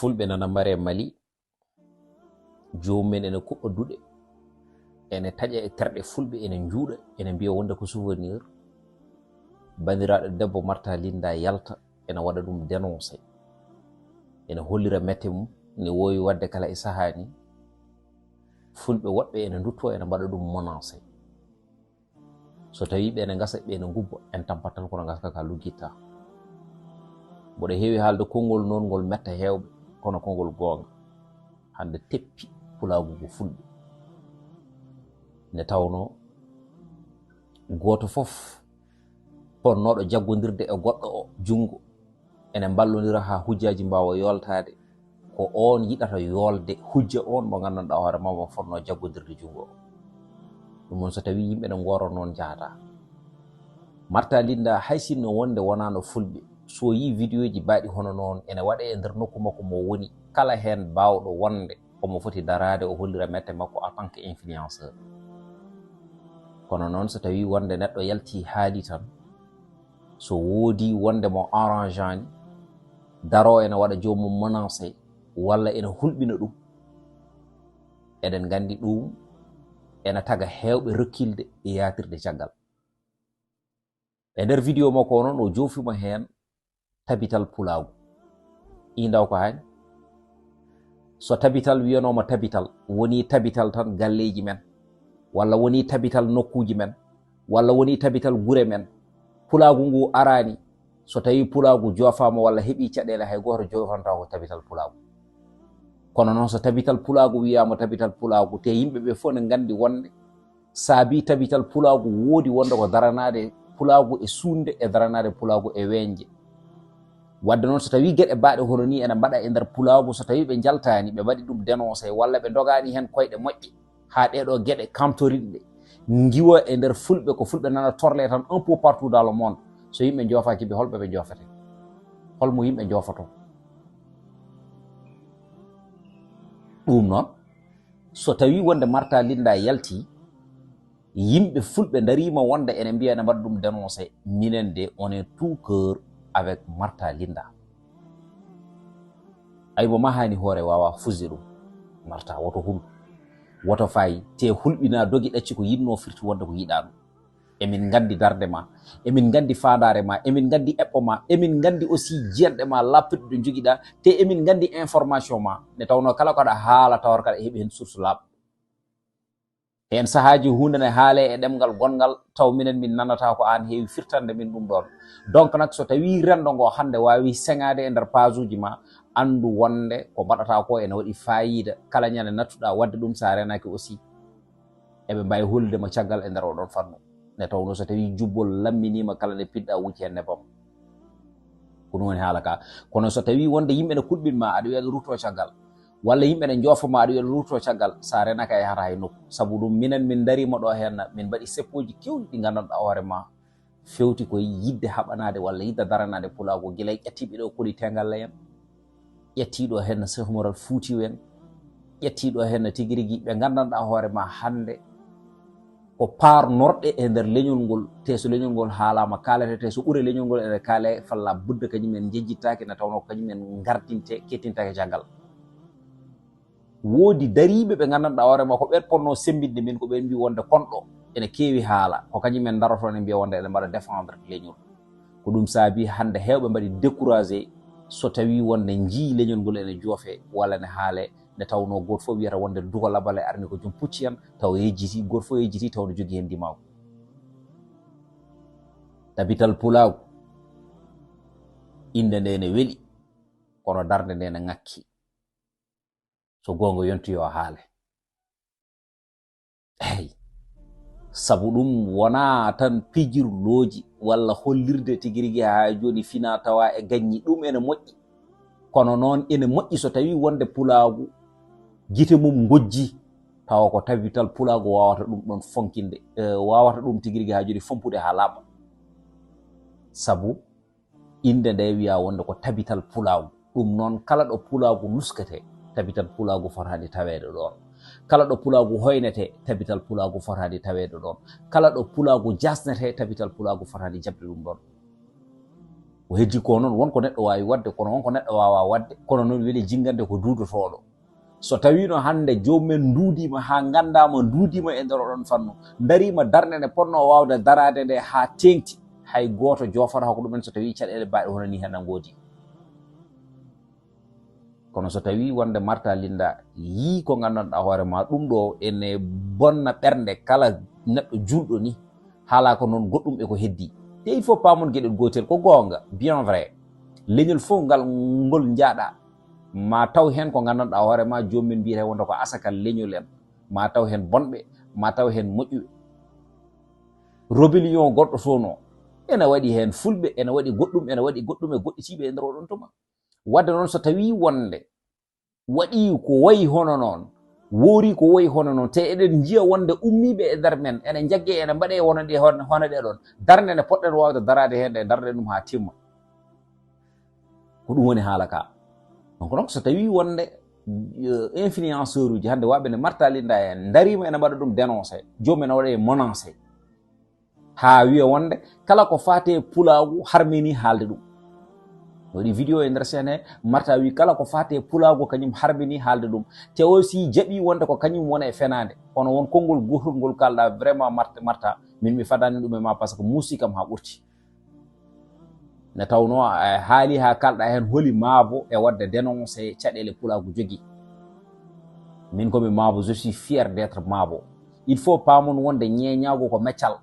fulɓe nana mare Mali jomum men ene kuɓɓa duɗe ene taƴa e terɗe fulɓe ene juuɗa ene mbiya wonde ko souvenir bandiraɗo debbo Martha Linda yalta ene waɗa ɗum dénoncé ene hollira mette mum ne wowi wadde kala e sahani fulɓe woɗɓe ene dutto ene mbaɗa ɗum menacé so tawi ɓe ene gasa ɓe ene gubba en tampat tan kono gaska ka luggitta mboɗo heewi haalde konngol noon ngol metta heewɓe kono konngol goonga hande teppi pulagu ko fulɓe nde tawno goto fof ponnoɗo jaggodirde e goɗɗo o jungo ene ballodira ha hujjaji mbawa yoltade ko on yiɗata yolde hujja on mo gandanɗa hoore mamo fonno jaggodirde jungo o ɗum noon so tawi yimɓe ne goro noon jahata Martha Linda hay sinno wonde wonano fulɓe so yi vidéo ji baɗi hono noon ene waɗe e nder nokku makko mo woni kala hen bawɗo wonde omo foti darade o hollira mette makko en tant que influenceur kono noon so tawi wonde neɗɗo yalti haali tan so woodi wonde mo arrangeani daro ene waɗa jomum menacé walla ene hulɓina ɗum eɗen gandi ɗum ene taga hewɓe rekkilde e yatirde caggal e nder vidéo makko noon o joofima hen tabital pulagu indaw ko hani so tabital wiyanoma tabital woni tabital tan galleji men walla woni tabital nokkuji men walla woni tabital gure men pulagu ngu arani so tawi pulagu joofama walla heeɓi caɗele hay goto jofanta ko tabital pulagu kono noon so tabital pulagu wiyama tabital pulagu te yimɓeɓe fof ne gandi wonde saabi tabital pulagu woodi wonde ko daranade pulagu e sunde e daranade pulagu e weñje wadde noon so tawi gueɗe baɗe hono ni ene mbaɗa e nder pulagu so tawi ɓe jaltani ɓe mbaɗi ɗum dénoncé walla ɓe dogani hen koyɗe moƴƴe ha ɗeɗo gueɗe kamtoriɗe giwa e nder fulɓe ko fulɓe nana torle tan un peu partout dans le monde so yimɓe joofaki ɓe holɓe ɓe joofete holmo yimɓe joofoto ɗum noon so tawi wonde Martha Linda yalti yimɓe fulɓe darima wonde ene mbiya ene mbaɗa ɗum dénoncé minen de on est tout cœur avec Martha Linda aybo mahani hoore wawa fusde ɗum Martha woto hul woto fayi te hulɓina dogi ɗacci ko yinno firti wonde ko yiɗa ɗum emin gandi darde ma emin gandi fandare ma emin gandi eɓɓo ma emin gandi aussi jeerɗe ma lappiɗe ɗe joguiɗa te emin gandi information ma nde tawno kala koɗa haala tawar kaɗa heeɓi hen source laaɓa hen sahaji hunde ne haale e ɗemgal gongal taw minen min nanata ko an heewi firtande min ɗum ɗon donc nak so tawi rendo ngo hande wawi seŋade e nder page uji ma andu wonde ko mbaɗata ko ene waɗi fayida kala ñande nattuɗa wadde ɗum sa renaki aussi eɓe mbawi holludema caggal e nder oɗon fannu nde tawno so tawi jubbol lamminima kala nde piɗɗa wucci hen nebam ko ɗum woni haala ka kono so tawi wonde yimɓe ne kulɓinma aɗa wiya ɗo rutto caggal walla yimɓe ne joofama aɗa wiya ɗo rutto caggal sa renaka e yahata hay nokku saabu ɗum minen min darima ɗo hen min mbaɗi seppoji kewɗi ɗi gandanɗa hoorema fewti koye yidde haɓanade walla yidde daranade pulago guila ƴettiɓe ɗo koli tengalla en ƴettiɗo hen Cheikh Oumar Foutiyou en ƴettiɗo hen tigui rigui ɓe gandanɗa hoorema hande ko parnorɗe e nder leñol ngol te so leñol ngol haalama kalete te so ɓuure leñol ngol ene kaale falla budda kañumen jejjittake ne tawno kañumen gardinte kettintake caggal woodi dariɓe ɓe gandanɗa hoorema ko ɓen ponno sembinde min ko ɓen mbi wonde konɗo ene keewi haala ko kañumen daroto ene mbiya wonde ene mbaɗa défendre leñol ko ɗum saabi hande hewɓe mbaɗi découragé so tawi wonde jii leñol ngol ene joofe walla ne haale nde tawno goto fof wiyata wonde dugo labal e arni ko joom pucci hen taw yejjiti goto fof yejjiti taw ne jogui hen dimaw tabital pulagu inde nde ne weeli kono darde nde ne ngakki so gonga yontoyo haale eyyi saabu ɗum wona tan pijirloji walla hollirde tigui rigui ha joni fina tawa e gagñi ɗum ene moƴƴi kono noon ene moƴƴi so tawi wonde pulagu guite mum gojji tawa ko tabital pulagu wawata ɗum ɗon fonkinde wawata ɗum tigui rigui ha joni fompude ha laaɓa saabu inde nde wiya wonde ko tabital pulagu ɗum noon kala ɗo pulagu nuskete tabital pulagu fotani tawede ɗon kala ɗo pulagu hoynete tabital pulagu fotani tawede ɗon kala ɗo pulagu jasnete tabital pulagu fotani jabde ɗum ɗon o heddi ko noon wonko neɗɗo wawi wadde kono wonko neɗɗo wawa wadde kono noon weli jingande ko duudotoɗo so tawino hande jomumen duudima ha gandama duudima e nder oɗon fannu darima darde nde ponno wawde darade nde ha tengti hay goto jofata ko ɗumen so tawi caɗele baɗe hono ni hen an goodi kono so tawi wonde Martha Linda yi ko gandanɗa hoorema ɗum ɗo ene bonna ɓernde kala neɗɗo julɗo ni haala ko noon goɗɗum e ko heddi te il faut pamon gueɗel gotel ko gonga bien vrai leñol fof ngal ngol jaaɗa ma taw hen ko gandanɗa hoorema jomumen mbiyete wonde ko asakal leñol en ma taw hen bonɓe ma taw hen moƴƴuɓe rébellion goɗɗo tono ene waɗi hen fulɓe ene waɗi goɗɗum ene waɗi goɗɗum e goɗɗitiɓe e nder oɗon tuma wadde noon so tawi wonde waɗi ko wayi hono noon woori ko wayi hono noon te eɗen jiya wonde ummiɓe e nder men ene jagge ene mbaɗe hono ɗe ɗon darde nde poɗɗen wawde darade hen ɗe darde ɗum ha timma ko ɗum woni haala ka donc donc so tawi wonde influenceur uji hande waɓe nde Martha Linda en darima ene mbaɗa ɗum dénoncé jomum ene waɗa e menacé ha wiya wonde kala ko fate pulagu harmini haalde ɗum waɗi vidéo e nder sen he Martha wi kala ko fate pulagu kañum harbini haalde ɗum te aussi jaɓi wonde ko kañum wona e fenade kono won konngol gotol ngol kalɗa vraiment Martha min mi fadani ɗum e ma par ce que muusi kam ha ɓurti ne tawno haali ha kalɗa hen holi maabo e wadde dénoncé caɗele pulagu jogui min komi maabo je suis fier d'être maabo il faut pamon wonde ñeñago ko meccal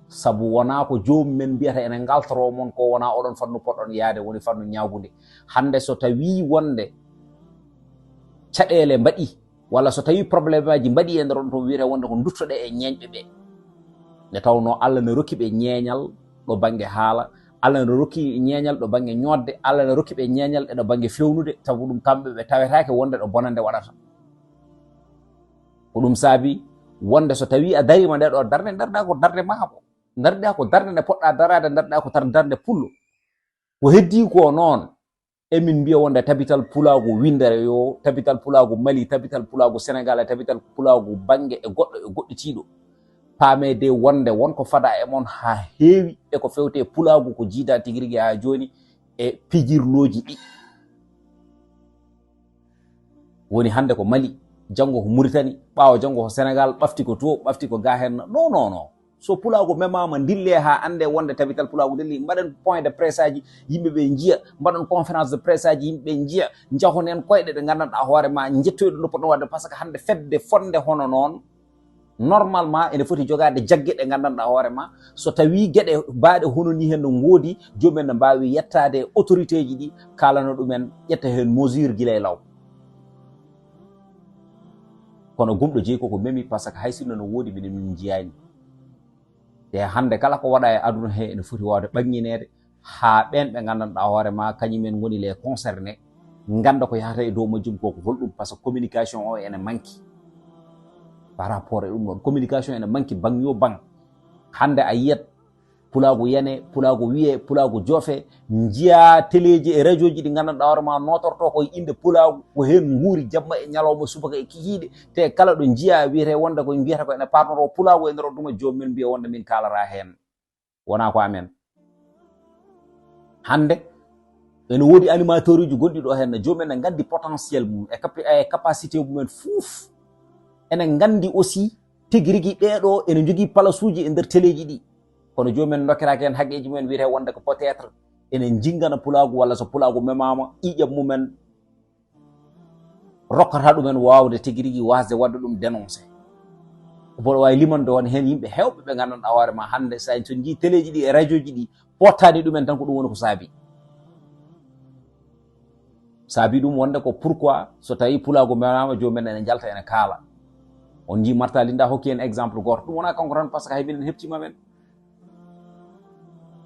sabu wona ko jomumen mbiyata ene galtoro mon ko wona oɗon fannu poɗɗon yaade woni fannu ñagude hande so tawi wonde caɗele mbaɗi walla so tawi probléme aji mbaɗi e nder on to wiyete wonde ko duttoɗe e ñeñɓe ɓe nde tawno Allah ne rokkiɓe ñeñal ɗo banggue haala Allah ne rokki ñeñal ɗo banggue ñodde Allah ne rokkiɓe ñeñal e ɗo banggue fewnude sabu ɗum kamɓe ɓe tawetake wonde ɗo bonande waɗata ko ɗum saabi wonde so tawi a darima nde ɗo darde darɗa ko darde maabo darɗa ko darde nde poɗɗa darade darɗa ko darde pullo ko heddi ko noon emin mbiya wonde tabital pulagu windere yo tabital pulagu Mali tabital pulagu Sénégal e tabital pulagu banggue e goɗɗo e goɗɗitiɗo paamede wonde wonko fada e mon ha heewi e ko fewte pulagu ko jiida tigui rigui ha joni e pijirloji ɗi woni hande ko Mali janggo ko Mauritanie ɓawo janggo ko Sénégal ɓafti ko to ɓafti ko ga hen non so pulagu memama dille ha ande wonde tabital pulagu dilli mbaɗen point de presse aji yimɓeɓe jiya mbaɗon conférence de presse aji yimɓeɓe jiya jahonen koyɗe ɗe gandanɗa hoorema jettoyɗo no poɗɗon wadde par ce que hande fedde fonde hono noon normalement ene foti jogade jaggue ɗe gandanɗa hoorema so tawi gueɗe mbaɗe hono ni hen no goodi jomumen ne mbawi yettade autorité ji ɗi kalano ɗumen ƴetta hen mesure guila e law kono gumɗo jeeyi koko memi par ce que hay sinno no woodi minen min jiyani te hande kala ko waɗa e aduna he ene foti wawde ɓaŋŋinede ha ɓen ɓe gandanɗa hoorema kañumen goni les concernés ganda ko yahata e dow majjum koko holɗum par ce que communication o ene manki par rapport e ɗum ɗon communication ene manki bang yo bang hande a yiyat pulagu yane pulagu wiye pulagu joofe jiya téléji e radio ji ɗi gandanɗa hoorema notorto koye inde pulagu ko hen guuri jamma e ñalawma subaka e kikiɗe te kala ɗo jiya wiyete wonde ko wiyata ko ene parnoto pulagu e nder o ɗuma jomumen mbiya wonde min kalara hen wona ko amen hande ene woodi animateur uji gonɗi ɗo hen jomumen ne gandi potentiel mum e capacité mumen fouf enen gandi aussi tigui rigui ɓeɗo ene jogui place uji e nder téléji ɗi kono jomumen dokkiraki hen haqqeji mumen wiyete wonde ko peut être enen jingana pulagu walla so pulagu memama ƴiƴam mumen rokkata ɗumen wawde tigui rigui wasde wadde ɗum dénoncé boɗo wawi limande won hen yimɓe hewɓe ɓe gandanɗa hoorema hande so jii téléji ɗi e radio ji ɗi pottani ɗumen tan ko ɗum woni ko saabi ɗum wonde ko pourquoi so tawi pulagu memama jomumen ene jalta ene kaala on jii Martha Linda hokki en exemple goto ɗum wona kanko tan par ce que hay minen heptima men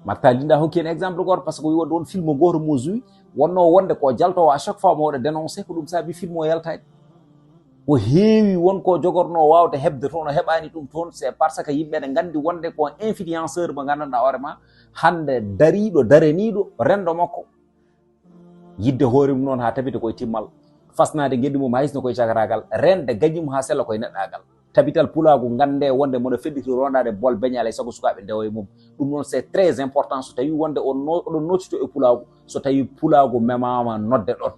Martha Linda hokki en exemple goto par ce que wi wonde won film goto mo jouyi wonno wonde ko jaltowo à chaque fois mo waɗa dénoncé ko ɗum saabi film o yaltani ko heewi wonko jogorno wawde hebde toon o heɓani ɗum toon c'est parce que yimɓe ne gandi wonde ko influenceur mo gandanɗa hoorema hande dariɗo daraniɗo rendo makko yidde hoore mum noon ha tabita koye timmal fasnade gueɗɗi mum haysno koye cakaragal rende gañi mum ha sella koye neɗɗagal tabital pulagu gande wonde mono fedditi rondade bol beñale sago sukaɓe ndewo e mum ɗum noon c'est très important so tawi wonde oɗon noccito e pulagu so tawi pulagu memama nodde ɗon